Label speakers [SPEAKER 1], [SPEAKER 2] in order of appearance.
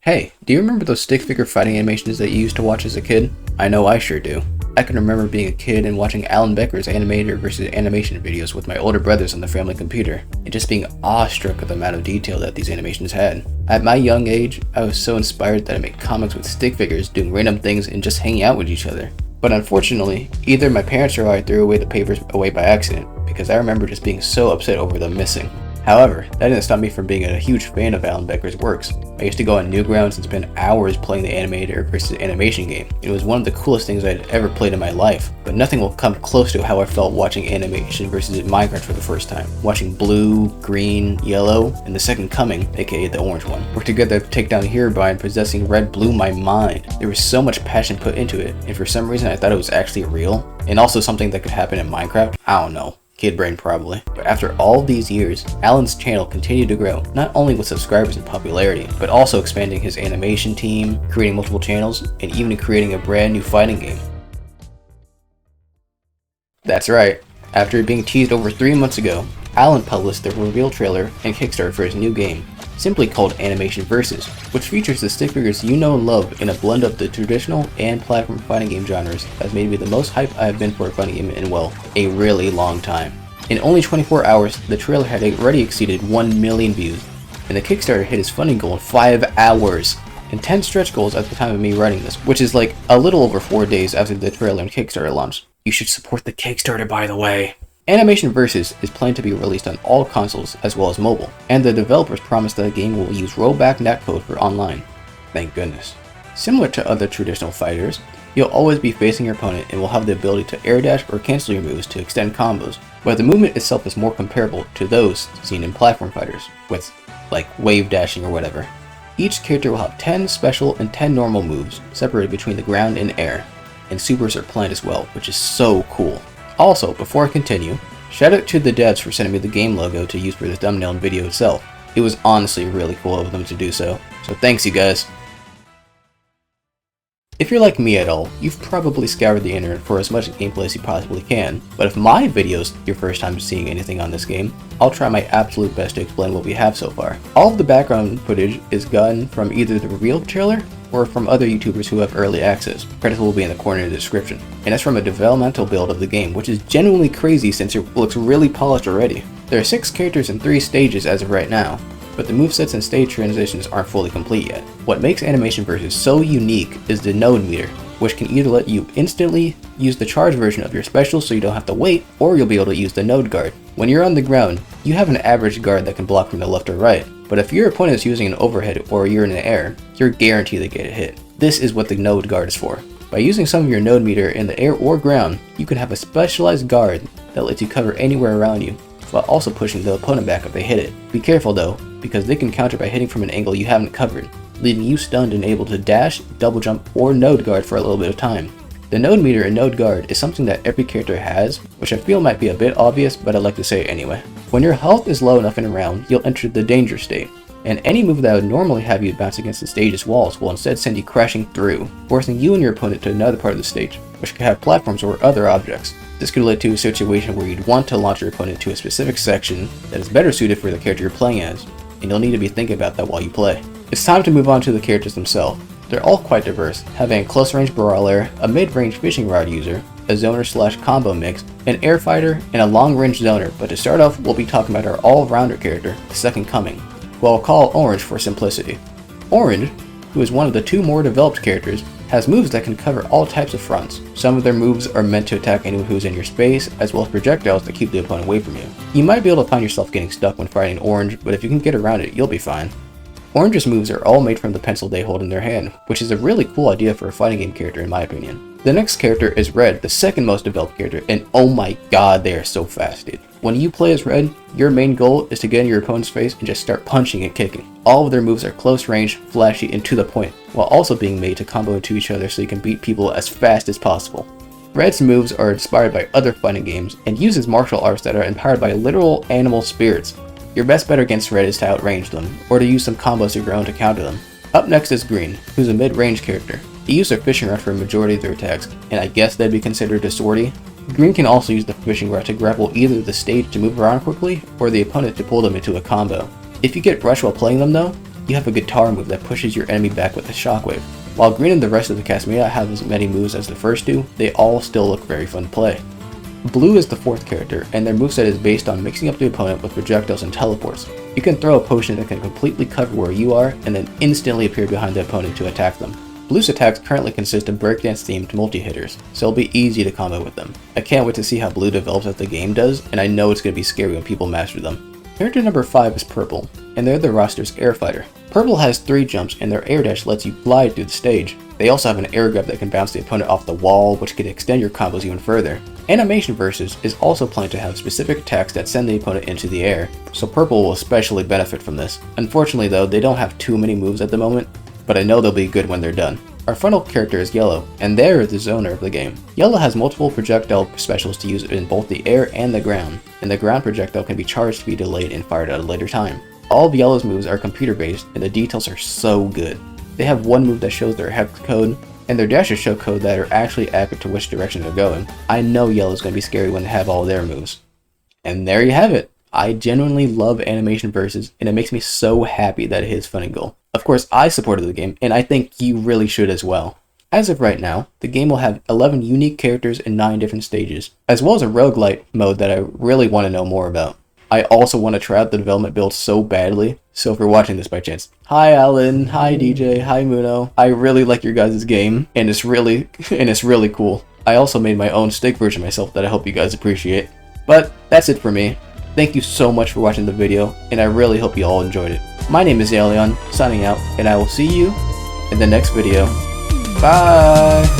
[SPEAKER 1] Hey, do you remember those stick figure fighting animations that you used to watch as a kid? I know I sure do. I can remember being a kid and watching Alan Becker's animator versus animation videos with my older brothers on the family computer, and just being awestruck at the amount of detail that these animations had. At my young age, I was so inspired that I made comics with stick figures doing random things and just hanging out with each other. But unfortunately, either my parents or I threw away the papers away by accident, because I remember just being so upset over them missing. However, that didn't stop me from being a huge fan of Alan Becker's works. I used to go on Newgrounds and spend hours playing the animator versus animation game. It was one of the coolest things I'd ever played in my life, but nothing will come close to how I felt watching animation versus Minecraft for the first time. Watching Blue, Green, Yellow, and the Second Coming, aka the orange one, work together to take down Hereby, and possessing Red blew my mind. There was so much passion put into it, and for some reason I thought it was actually real, and also something that could happen in Minecraft. I don't know. Kid brain probably. But after all these years, Alan's channel continued to grow, not only with subscribers and popularity, but also expanding his animation team, creating multiple channels, and even creating a brand new fighting game. That's right, after being teased over 3 months ago, Alan published the reveal trailer and Kickstarter for his new game, simply called Animation Versus, which features the stick figures you know and love in a blend of the traditional and platform fighting game genres has made me the most hype I have been for a fighting game in, well, a really long time. In only 24 hours, the trailer had already exceeded 1 million views, and the Kickstarter hit its funding goal in 5 hours, and 10 stretch goals at the time of me writing this, which is like a little over 4 days after the trailer and Kickstarter launched. You should support the Kickstarter, by the way. Animation Versus is planned to be released on all consoles as well as mobile, and the developers promise that the game will use rollback netcode for online. Thank goodness. Similar to other traditional fighters, you'll always be facing your opponent and will have the ability to air dash or cancel your moves to extend combos, but the movement itself is more comparable to those seen in platform fighters, with like wave dashing or whatever. Each character will have 10 special and 10 normal moves separated between the ground and air, and supers are planned as well, which is so cool. Also, before I continue, shout out to the devs for sending me the game logo to use for the thumbnail and video itself. It was honestly really cool of them to do so thanks you guys. If you're like me at all, you've probably scoured the internet for as much gameplay as you possibly can, but if my video's your first time seeing anything on this game, I'll try my absolute best to explain what we have so far. All of the background footage is gotten from either the reveal trailer or from other YouTubers who have early access. Credits will be in the corner of the description. And that's from a developmental build of the game, which is genuinely crazy since it looks really polished already. There are 6 characters and 3 stages as of right now, but the movesets and stage transitions aren't fully complete yet. What makes Animation Versus so unique is the node meter, which can either let you instantly use the charge version of your special so you don't have to wait, or you'll be able to use the node guard. When you're on the ground, you have an average guard that can block from the left or right, but if your opponent is using an overhead or you're in the air, you're guaranteed to get a hit. This is what the node guard is for. By using some of your node meter in the air or ground, you can have a specialized guard that lets you cover anywhere around you, while also pushing the opponent back if they hit it. Be careful though, because they can counter by hitting from an angle you haven't covered, leaving you stunned and able to dash, double jump, or node guard for a little bit of time. The node meter and node guard is something that every character has, which I feel might be a bit obvious, but I'd like to say it anyway. When your health is low enough in a round, you'll enter the danger state, and any move that would normally have you bounce against the stage's walls will instead send you crashing through, forcing you and your opponent to another part of the stage, which could have platforms or other objects. This could lead to a situation where you'd want to launch your opponent to a specific section that is better suited for the character you're playing as, and you'll need to be thinking about that while you play. It's time to move on to the characters themselves. They're all quite diverse, having a close-range brawler, a mid-range fishing rod user, a zoner/combo mix, an air fighter, and a long-range zoner, but to start off we'll be talking about our all-rounder character, the Second Coming, who I'll call Orange for simplicity. Orange, who is one of the 2 more developed characters, has moves that can cover all types of fronts. Some of their moves are meant to attack anyone who's in your space, as well as projectiles that keep the opponent away from you. You might be able to find yourself getting stuck when fighting Orange, but if you can get around it, you'll be fine. Orange's moves are all made from the pencil they hold in their hand, which is a really cool idea for a fighting game character in my opinion. The next character is Red, the second most developed character, and oh my god, they are so fast, dude. When you play as Red, your main goal is to get in your opponent's face and just start punching and kicking. All of their moves are close range, flashy, and to the point, while also being made to combo into each other so you can beat people as fast as possible. Red's moves are inspired by other fighting games and uses martial arts that are empowered by literal animal spirits. Your best bet against Red is to outrange them, or to use some combos of your own to counter them. Up next is Green, who's a mid-range character. They use their fishing rod for a majority of their attacks, and I guess that'd be considered a sortie. Green can also use the fishing rod to grapple either the stage to move around quickly, or the opponent to pull them into a combo. If you get rushed while playing them though, you have a guitar move that pushes your enemy back with a shockwave. While green and the rest of the cast may not have as many moves as the first two, they all still look very fun to play. Blue is the fourth character, and their moveset is based on mixing up the opponent with projectiles and teleports. You can throw a potion that can completely cover where you are, and then instantly appear behind the opponent to attack them. Blue's attacks currently consist of breakdance themed multi-hitters, so it'll be easy to combo with them. I can't wait to see how Blue develops as the game does, and I know it's going to be scary when people master them. Character number 5 is Purple, and they're the roster's air fighter. Purple has 3 jumps, and their air dash lets you glide through the stage. They also have an air grab that can bounce the opponent off the wall, which can extend your combos even further. Animation Versus is also planned to have specific attacks that send the opponent into the air, so Purple will especially benefit from this. Unfortunately though, they don't have too many moves at the moment, but I know they'll be good when they're done. Our final character is Yellow, and they're the zoner of the game. Yellow has multiple projectile specials to use in both the air and the ground, and the ground projectile can be charged to be delayed and fired at a later time. All of Yellow's moves are computer based, and the details are so good. They have one move that shows their hex code, and their dashes show code that are actually accurate to which direction they're going. I know Yellow's going to be scary when they have all their moves. And there you have it. I genuinely love Animation Versus, and it makes me so happy that it hits funding goal. Of course, I supported the game, and I think you really should as well. As of right now, the game will have 11 unique characters in 9 different stages, as well as a roguelite mode that I really want to know more about. I also want to try out the development build so badly, so if you're watching this by chance, hi Alan, hi DJ, hi Muno, I really like your guys' game, and it's really cool. I also made my own steak version myself that I hope you guys appreciate. But that's it for me. Thank you so much for watching the video, and I really hope you all enjoyed it. My name is Zaleion, signing out, and I will see you in the next video. Bye!